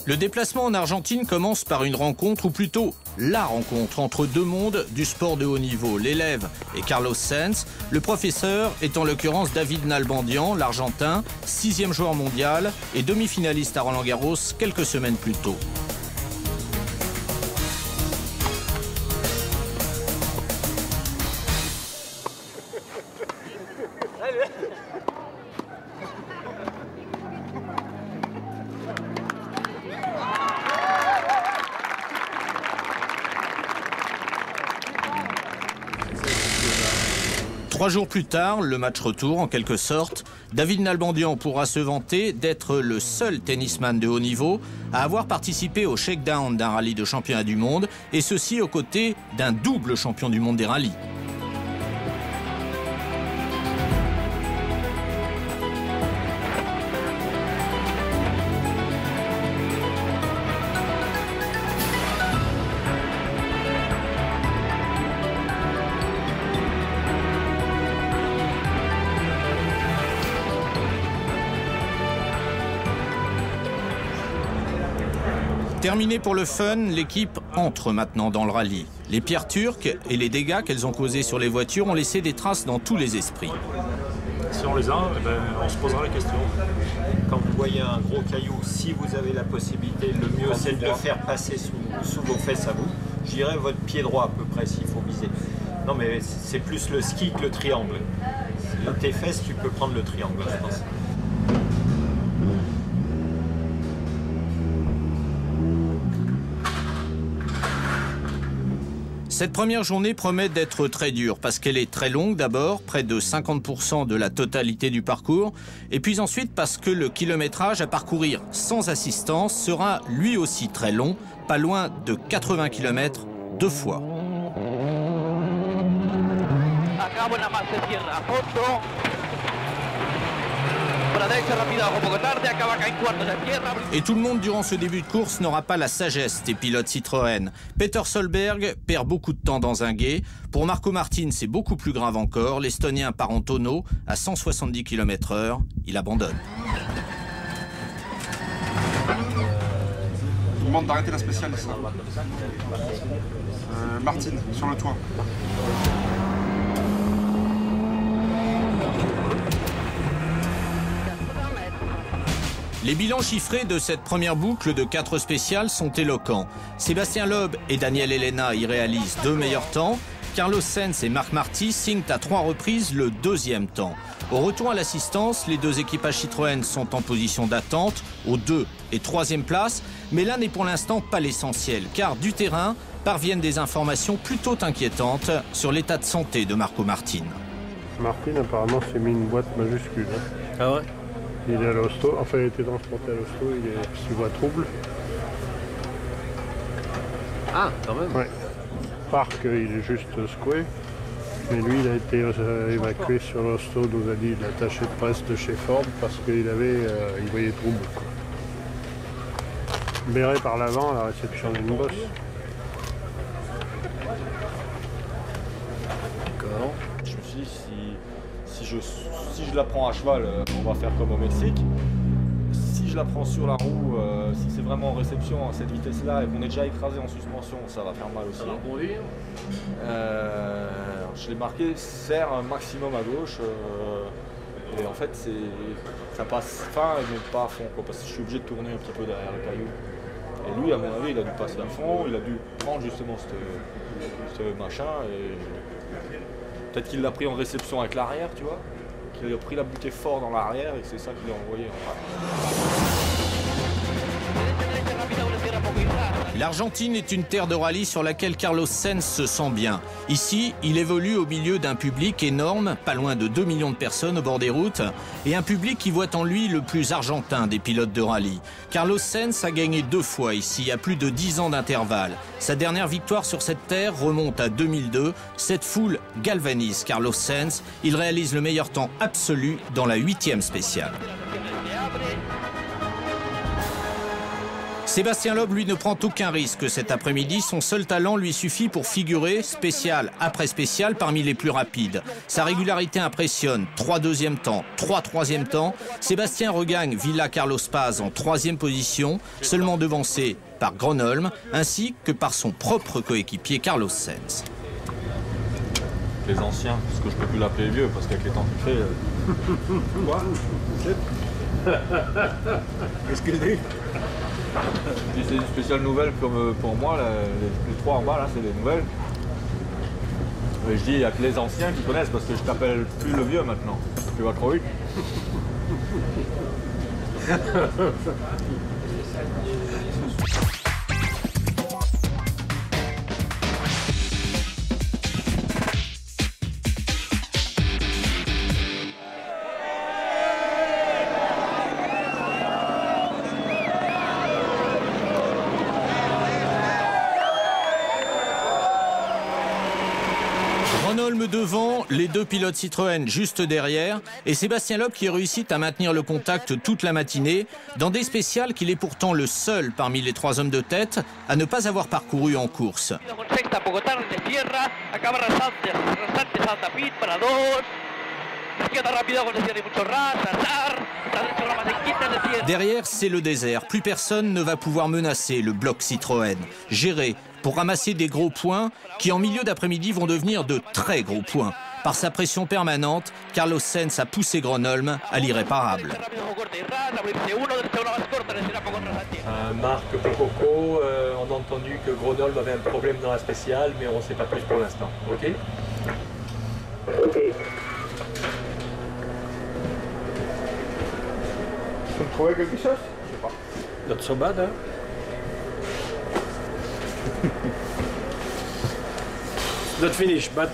Le déplacement en Argentine commence par une rencontre, ou plutôt la rencontre entre deux mondes du sport de haut niveau, l'élève et Carlos Sainz. Le professeur est en l'occurrence David Nalbandian, l'Argentin, 6e joueur mondial et demi-finaliste à Roland-Garros quelques semaines plus tôt. Trois jours plus tard, le match retour en quelque sorte, David Nalbandian pourra se vanter d'être le seul tennisman de haut niveau à avoir participé au shakedown d'un rallye de championnat du monde, et ceci aux côtés d'un double champion du monde des rallyes. Terminé pour le fun, l'équipe entre maintenant dans le rallye. Les pierres turques et les dégâts qu'elles ont causés sur les voitures ont laissé des traces dans tous les esprits. Si on les a, on se posera la question. Quand vous voyez un gros caillou, si vous avez la possibilité, le mieux c'est de le faire passer sous vos fesses à vous. Je dirais votre pied droit à peu près s'il faut viser. Non mais c'est plus le ski que le triangle. Tes fesses, tu peux prendre le triangle, je pense. Cette première journée promet d'être très dure parce qu'elle est très longue d'abord, près de 50% de la totalité du parcours, et puis ensuite parce que le kilométrage à parcourir sans assistance sera lui aussi très long, pas loin de 80 km deux fois. Et tout le monde durant ce début de course n'aura pas la sagesse des pilotes Citroën. Peter Solberg perd beaucoup de temps dans un gué. Pour Marco Martin, c'est beaucoup plus grave encore. L'Estonien part en tonneau à 170 km/h. Il abandonne. Je vous demande d'arrêter la spéciale. Martin, sur le toit. Les bilans chiffrés de cette première boucle de 4 spéciales sont éloquents. Sébastien Loeb et Daniel Elena y réalisent 2 meilleurs temps. Carlos Sainz et Marc Marty signent à 3 reprises le 2e temps. Au retour à l'assistance, les deux équipages Citroën sont en position d'attente, aux 2 et 3e places. Mais là n'est pour l'instant pas l'essentiel, car du terrain parviennent des informations plutôt inquiétantes sur l'état de santé de Marco Martin. Martin apparemment s'est mis une boîte majuscule. Ah ouais? Il est à l'hosto, enfin il a été transporté à l'hosto, il est sous voie trouble. Ah, quand même. Ouais. Parc, il est juste secoué. Mais lui, il a été évacué sur l'hosto, nous a dit l'attaché de presse de chez Ford, parce qu'il il voyait trouble. Béré par l'avant à la réception d'une bosse. D'accord. Je me suis dit, si je la prends à cheval, on va faire comme au Mexique. Si je la prends sur la roue, si c'est vraiment en réception à cette vitesse-là et qu'on est déjà écrasé en suspension, ça va faire mal aussi. Je l'ai marqué, serre un maximum à gauche. Et en fait, ça passe fin mais pas à fond, quoi, parce que je suis obligé de tourner un petit peu derrière le caillou. Et lui, à mon avis, il a dû passer à fond, il a dû prendre justement ce machin. Peut-être qu'il l'a pris en réception avec l'arrière, tu vois. Qu'il a pris la bouteille fort dans l'arrière et que c'est ça qu'il a envoyé. L'Argentine est une terre de rallye sur laquelle Carlos Sainz se sent bien. Ici, il évolue au milieu d'un public énorme, pas loin de 2 millions de personnes au bord des routes, et un public qui voit en lui le plus argentin des pilotes de rallye. Carlos Sainz a gagné 2 fois ici, à plus de 10 ans d'intervalle. Sa dernière victoire sur cette terre remonte à 2002. Cette foule galvanise Carlos Sainz. Il réalise le meilleur temps absolu dans la 8e spéciale. Sébastien Loeb, lui, ne prend aucun risque cet après-midi. Son seul talent lui suffit pour figurer, spécial après spécial, parmi les plus rapides. Sa régularité impressionne. 3 deuxièmes temps, 3 troisièmes temps. Sébastien regagne Villa Carlos Paz en 3e position, seulement devancé par Gronholm, ainsi que par son propre coéquipier Carlos Sainz. Les anciens, parce que je peux plus l'appeler vieux, parce qu'avec les temps qu'il fait... Quoi? Qu'est-ce qu'il dit? C'est une spéciale nouvelle comme pour moi, là, les 3 en bas, là, c'est des nouvelles. Mais je dis, il n'y a que les anciens qui connaissent, parce que je t'appelle plus le vieux maintenant. Tu vas trop vite. Gronholm devant, les 2 pilotes Citroën juste derrière, et Sébastien Loeb qui réussit à maintenir le contact toute la matinée, dans des spéciales qu'il est pourtant le seul parmi les 3 hommes de tête à ne pas avoir parcouru en course. Derrière, c'est le désert. Plus personne ne va pouvoir menacer le bloc Citroën. Géré pour ramasser des gros points qui, en milieu d'après-midi, vont devenir de très gros points. Par sa pression permanente, Carlos Sainz a poussé Gronholm à l'irréparable. Marc Pococo, on a entendu que Gronholm avait un problème dans la spéciale, mais on ne sait pas plus pour l'instant. Ok? Ok. Vous trouvez quelque chose? Je sais pas. Not so bad, hein? Not finished, but...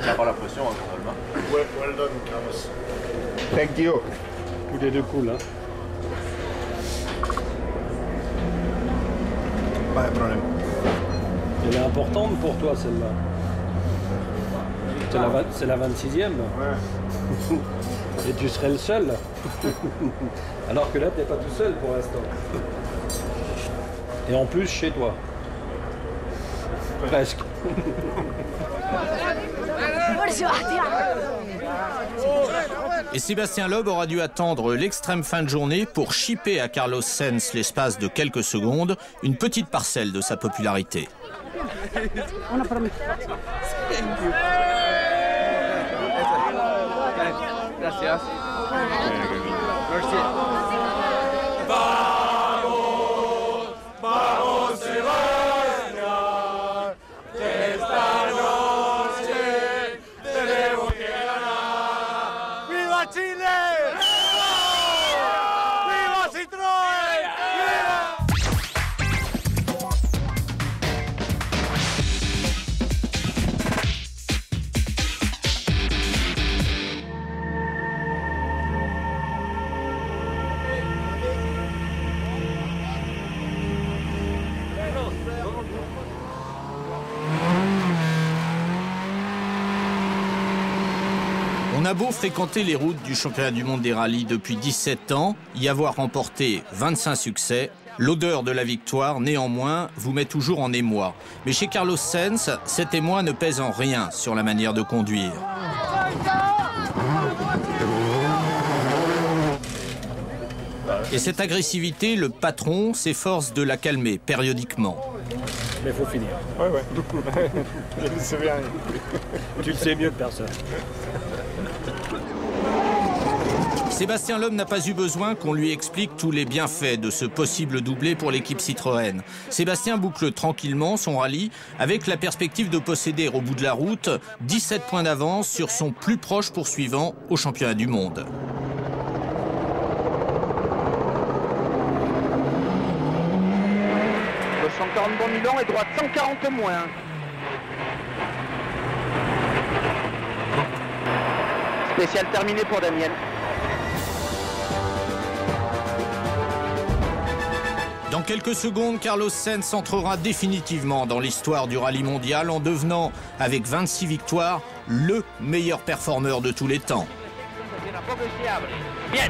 Il n'a pas la pression, hein, Gronholm. Well done, Carlos. Thank you. Tous les 2 cool, hein? Pas de problème. Elle est importante pour toi, celle-là. C'est la 26e. Ouais. Et tu serais le seul. Alors que là, tu n'es pas tout seul pour l'instant. Et en plus, chez toi. Presque. Et Sébastien Loeb aura dû attendre l'extrême fin de journée pour chipper à Carlos Sainz l'espace de quelques secondes une petite parcelle de sa popularité. Gracias. On a beau fréquenter les routes du championnat du monde des rallyes depuis 17 ans, y avoir remporté 25 succès, l'odeur de la victoire, néanmoins, vous met toujours en émoi. Mais chez Carlos Sainz, cet émoi ne pèse en rien sur la manière de conduire. Et cette agressivité, le patron s'efforce de la calmer périodiquement. Mais il faut finir. Ouais. Je ne sais rien. Tu le sais mieux que personne. Sébastien Loeb n'a pas eu besoin qu'on lui explique tous les bienfaits de ce possible doublé pour l'équipe Citroën. Sébastien boucle tranquillement son rallye avec la perspective de posséder au bout de la route 17 points d'avance sur son plus proche poursuivant au championnat du monde. Le 140 bon Milan et droite 140 moins. Spécial terminé pour Daniel. Dans quelques secondes, Carlos Sainz entrera définitivement dans l'histoire du rallye mondial en devenant, avec 26 victoires, le meilleur performeur de tous les temps. Bien.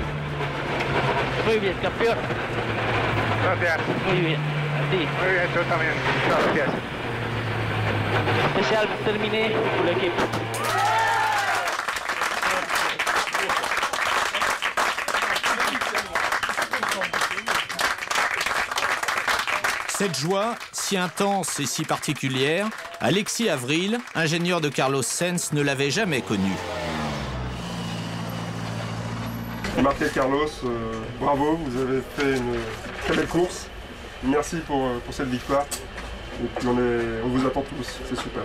Muy bien, campeón. Gracias. Muy bien. Así. Muy bien, tú también. Gracias. Spécial terminé pour l'équipe. Cette joie, si intense et si particulière, Alexis Avril, ingénieur de Carlos Sainz, ne l'avait jamais connue. Marqué Carlos, bravo, vous avez fait une très belle course. Merci pour cette victoire. Et puis on vous attend tous, c'est super.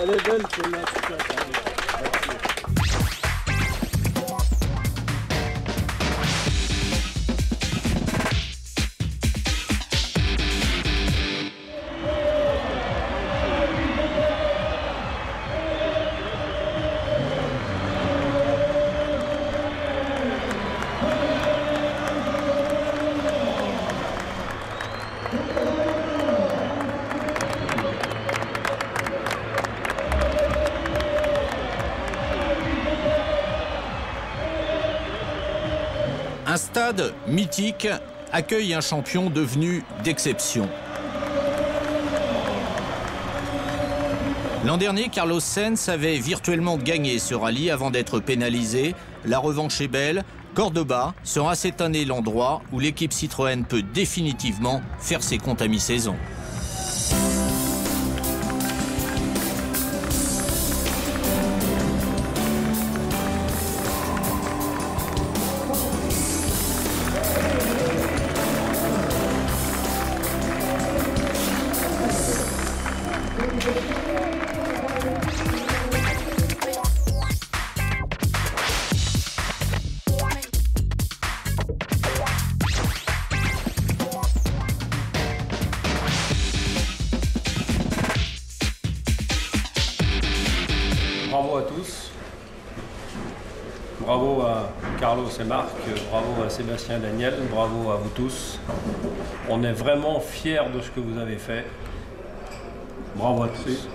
Elle est belle, celle-là. Un stade mythique accueille un champion devenu d'exception. L'an dernier, Carlos Sainz avait virtuellement gagné ce rallye avant d'être pénalisé. La revanche est belle. Cordoba sera cette année l'endroit où l'équipe Citroën peut définitivement faire ses comptes à mi-saison. Bravo à tous, bravo à Carlos et Marc, bravo à Sébastien et Daniel, bravo à vous tous. On est vraiment fiers de ce que vous avez fait. Bravo à tous.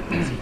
Merci.